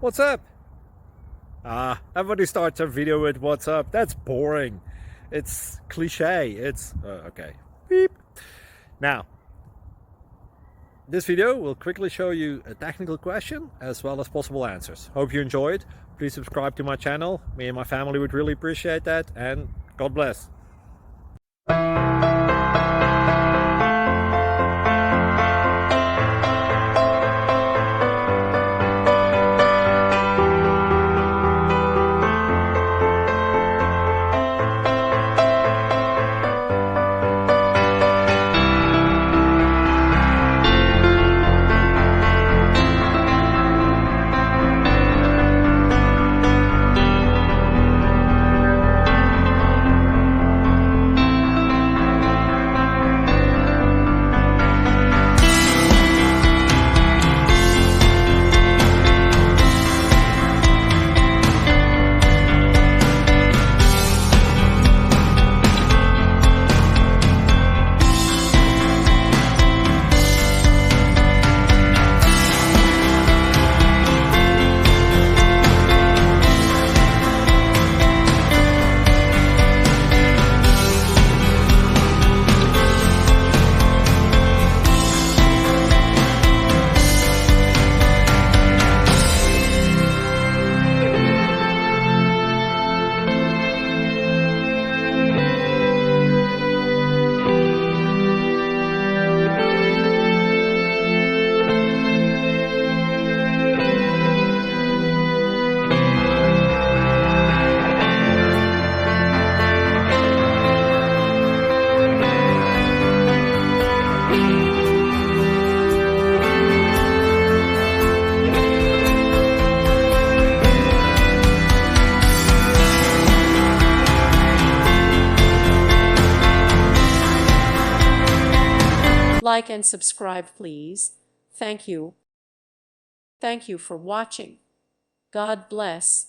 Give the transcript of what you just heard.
What's up? Everybody starts a video with what's up. That's boring. It's cliche. It's okay. Beep. Now, this video will quickly show you a technical question as well as possible answers. Hope you enjoyed. Please subscribe to my channel. Me and my family would really appreciate that, and God bless. Like and subscribe, please. Thank you. Thank you for watching. God bless.